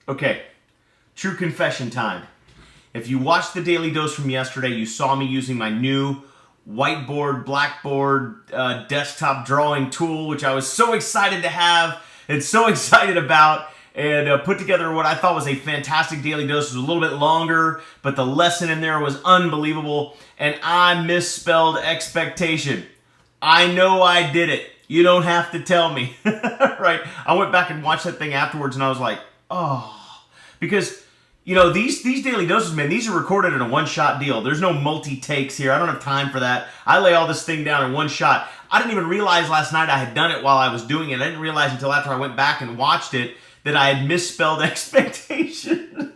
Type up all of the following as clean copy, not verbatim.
Okay, true confession time. If you watched the Daily Dose from yesterday, you saw me using my new whiteboard, blackboard, desktop drawing tool, which I was so excited to have and so excited about, and put together what I thought was a fantastic Daily Dose. It was a little bit longer, but the lesson in there was unbelievable, and I misspelled expectation. I know I did it. You don't have to tell me, right? I went back and watched that thing afterwards, and I was like, oh, because these Daily Doses, man, these are recorded in a one-shot deal. There's no multi-takes here. I don't have time for that. I lay all this thing down in one shot. I didn't even realize last night I had done it while I was doing it. I didn't realize until after I went back and watched it that I had misspelled expectation.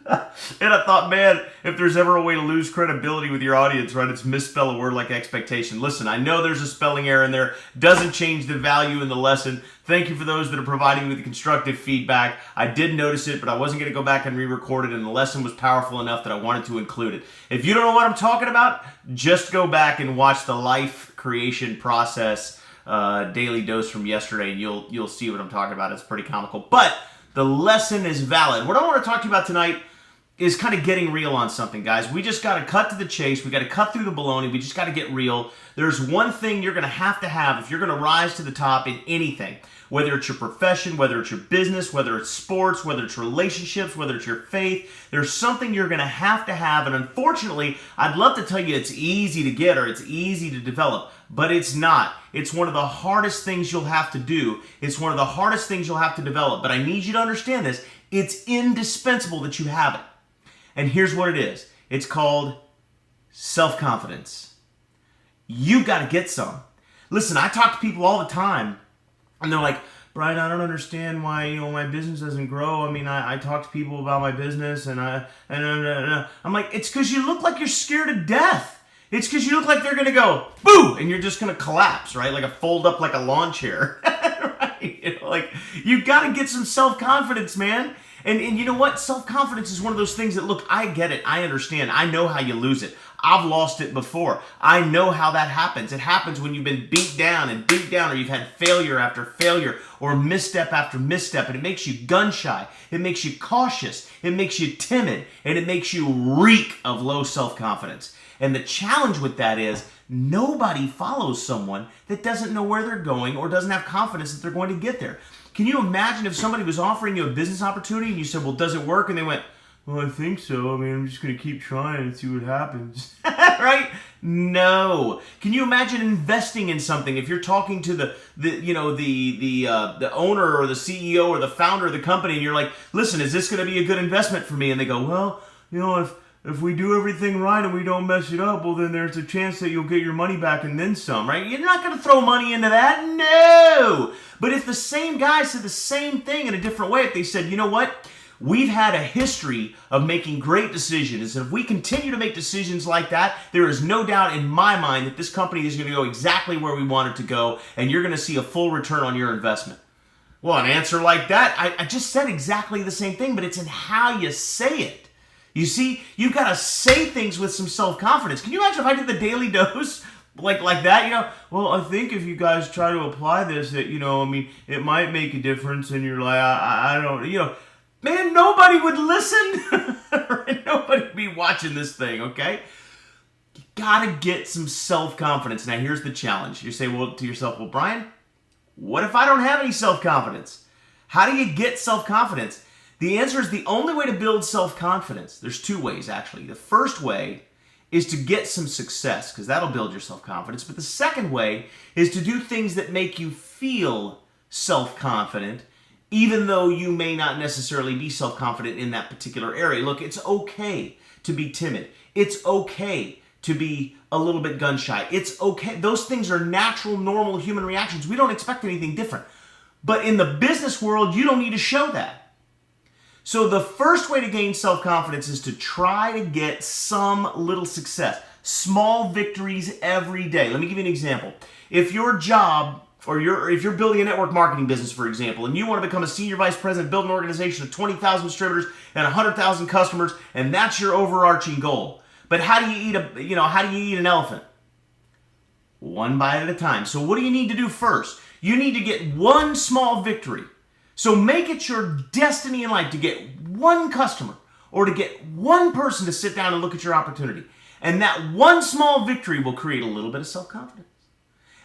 And I thought, man, if there's ever a way to lose credibility with your audience, right, it's misspell a word like expectation. Listen, I know there's a spelling error in there. Doesn't change the value in the lesson. Thank you for those that are providing me with the constructive feedback. I did notice it, but I wasn't going to go back and re-record it, and the lesson was powerful enough that I wanted to include it. If you don't know what I'm talking about, just go back and watch the life creation process Daily Dose from yesterday, and you'll see what I'm talking about. It's pretty comical. But the lesson is valid. What I want to talk to you about tonight is kind of getting real on something, guys. We just got to cut to the chase. We got to cut through the baloney. We just got to get real. There's one thing you're going to have if you're going to rise to the top in anything, whether it's your profession, whether it's your business, whether it's sports, whether it's relationships, whether it's your faith. There's something you're going to have, and unfortunately, I'd love to tell you it's easy to get or it's easy to develop, but it's not. It's one of the hardest things you'll have to do. It's one of the hardest things you'll have to develop, but I need you to understand this. It's indispensable that you have it. And here's what it is. It's called self-confidence. You've got to get some. Listen, I talk to people all the time, and they're like, Brian, I don't understand why my business doesn't grow. I mean, I talk to people about my business, and I'm like, it's because you look like you're scared to death. It's because you look like they're going to go, boo, and you're just going to collapse, right? Like fold up like a lawn chair. Right? Like, you got to get some self-confidence, man. And you know what? Self-confidence is one of those things that, look, I get it. I understand. I know how you lose it. I've lost it before. I know how that happens. It happens when you've been beat down, or you've had failure after failure, or misstep after misstep, and it makes you gun-shy. It makes you cautious. It makes you timid, and it makes you reek of low self-confidence. And the challenge with that is nobody follows someone that doesn't know where they're going or doesn't have confidence that they're going to get there. Can you imagine if somebody was offering you a business opportunity and you said, well, does it work? And they went, well, I think so. I mean, I'm just going to keep trying and see what happens. Right? No. Can you imagine investing in something if you're talking to the owner or the CEO or the founder of the company and you're like, listen, is this going to be a good investment for me? And they go, well, if we do everything right and we don't mess it up, well, then there's a chance that you'll get your money back and then some, right? You're not going to throw money into that. No. But if the same guy said the same thing in a different way, if they said, you know what? We've had a history of making great decisions, and if we continue to make decisions like that, there is no doubt in my mind that this company is going to go exactly where we want it to go, and you're going to see a full return on your investment. Well, an answer like that, I just said exactly the same thing, but it's in how you say it. You see, you've got to say things with some self-confidence. Can you imagine if I did the Daily Dose like that? Well, I think if you guys try to apply this, that, it might make a difference, and you're like, I don't, man, nobody would listen. Nobody would be watching this thing, okay? You got to get some self-confidence. Now, here's the challenge. You say, to yourself, well, Brian, what if I don't have any self-confidence? How do you get self-confidence? The answer is the only way to build self-confidence. There's two ways, actually. The first way is to get some success, because that'll build your self-confidence. But the second way is to do things that make you feel self-confident, even though you may not necessarily be self-confident in that particular area. Look, it's okay to be timid. It's okay to be a little bit gun-shy. It's okay. Those things are natural, normal human reactions. We don't expect anything different. But in the business world, you don't need to show that. So the first way to gain self-confidence is to try to get some little success. Small victories every day. Let me give you an example. If your job, or if you're building a network marketing business, for example, and you want to become a senior vice president, build an organization of 20,000 distributors and 100,000 customers, and that's your overarching goal. But how do you eat an elephant? One bite at a time. So what do you need to do first? You need to get one small victory. So make it your destiny in life to get one customer or to get one person to sit down and look at your opportunity. And that one small victory will create a little bit of self-confidence.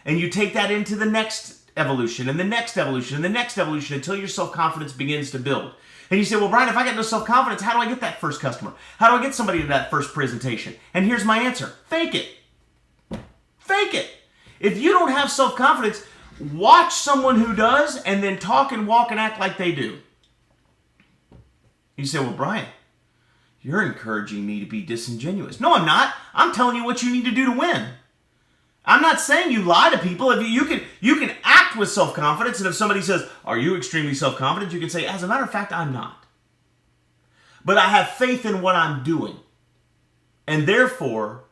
And you take that into the next evolution and the next evolution and the next evolution until your self-confidence begins to build. And you say, well, Brian, if I got no self-confidence, how do I get that first customer? How do I get somebody to that first presentation? And here's my answer. Fake it. Fake it. If you don't have self-confidence, watch someone who does and then talk and walk and act like they do. You say, well, Brian, you're encouraging me to be disingenuous. No, I'm not. I'm telling you what you need to do to win. I'm not saying you lie to people. If you can act with self-confidence, and if somebody says, are you extremely self-confident? You can say, as a matter of fact, I'm not. But I have faith in what I'm doing. And therefore,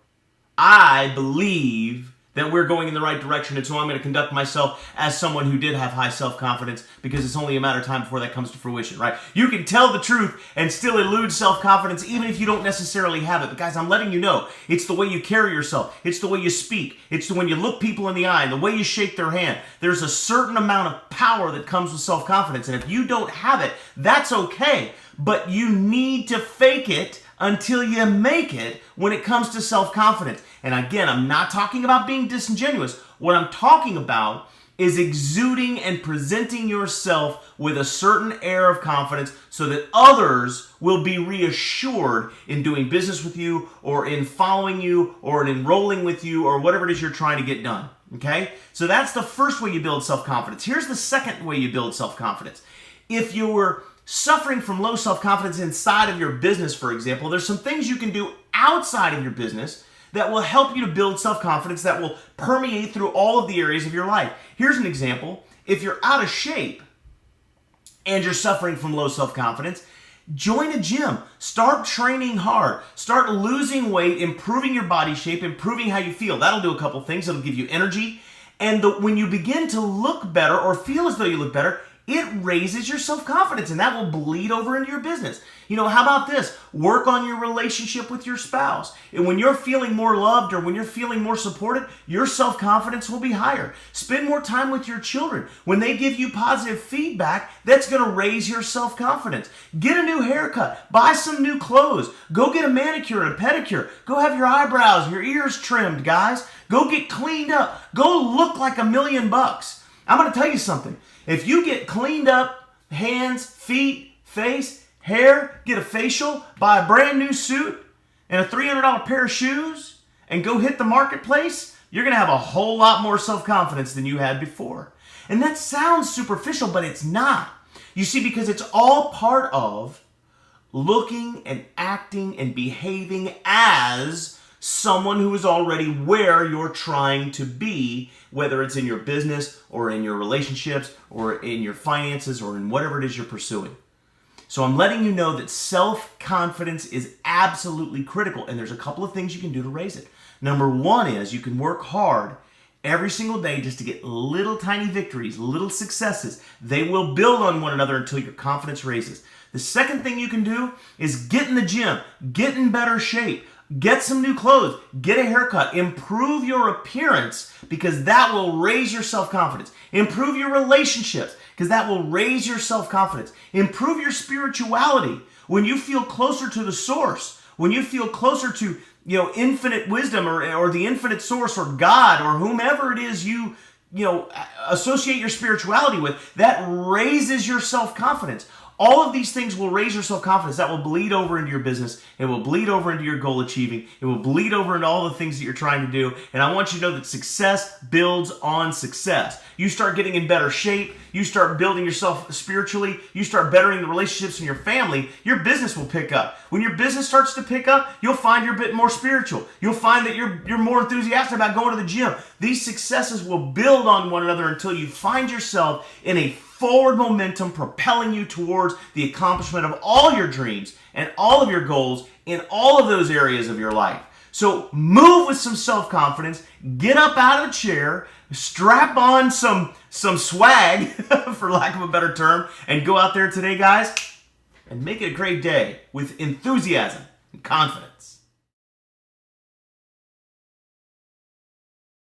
I believe that we're going in the right direction, and so I'm going to conduct myself as someone who did have high self-confidence, because it's only a matter of time before that comes to fruition, right? You can tell the truth and still elude self-confidence even if you don't necessarily have it. But guys, I'm letting you know, it's the way you carry yourself. It's the way you speak. It's the way you look people in the eye, and the way you shake their hand. There's a certain amount of power that comes with self-confidence, and if you don't have it, that's okay. But you need to fake it until you make it when it comes to self-confidence. And again, I'm not talking about being disingenuous. What I'm talking about is exuding and presenting yourself with a certain air of confidence so that others will be reassured in doing business with you or in following you or in enrolling with you or whatever it is you're trying to get done. Okay? So that's the first way you build self-confidence. Here's the second way you build self-confidence. If you're suffering from low self-confidence inside of your business, for example, there's some things you can do outside of your business that will help you to build self-confidence that will permeate through all of the areas of your life. Here's an example. If you're out of shape and you're suffering from low self-confidence, join a gym. Start training hard. Start losing weight, improving your body shape, improving how you feel. That'll do a couple things. It'll give you energy. And when you begin to look better or feel as though you look better, it raises your self-confidence, and that will bleed over into your business. You know, how about this? Work on your relationship with your spouse. And when you're feeling more loved or when you're feeling more supported, your self-confidence will be higher. Spend more time with your children. When they give you positive feedback, that's going to raise your self-confidence. Get a new haircut. Buy some new clothes. Go get a manicure and a pedicure. Go have your eyebrows, your ears trimmed, guys. Go get cleaned up. Go look like $1,000,000. I'm going to tell you something. If you get cleaned up, hands, feet, face, hair, get a facial, buy a brand new suit and a $300 pair of shoes, and go hit the marketplace, you're going to have a whole lot more self-confidence than you had before. And that sounds superficial, but it's not. You see, because it's all part of looking and acting and behaving as someone who is already where you're trying to be, whether it's in your business or in your relationships or in your finances or in whatever it is you're pursuing. So I'm letting you know that self-confidence is absolutely critical, and there's a couple of things you can do to raise it. Number one is you can work hard every single day just to get little tiny victories, little successes. They will build on one another until your confidence raises. The second thing you can do is get in the gym, get in better shape. Get some new clothes, get a haircut, improve your appearance because that will raise your self-confidence. Improve your relationships because that will raise your self-confidence. Improve your spirituality. When you feel closer to the source, when you feel closer to, infinite wisdom or the infinite source or God or whomever it is you associate your spirituality with, that raises your self-confidence. All of these things will raise your self-confidence. That will bleed over into your business. It will bleed over into your goal achieving. It will bleed over into all the things that you're trying to do. And I want you to know that success builds on success. You start getting in better shape. You start building yourself spiritually. You start bettering the relationships in your family. Your business will pick up. When your business starts to pick up, you'll find you're a bit more spiritual. You'll find that you're more enthusiastic about going to the gym. These successes will build on one another until you find yourself in a forward momentum propelling you towards the accomplishment of all your dreams and all of your goals in all of those areas of your life. So move with some self-confidence, get up out of the chair, strap on some swag, for lack of a better term, and go out there today, guys, and make it a great day with enthusiasm and confidence.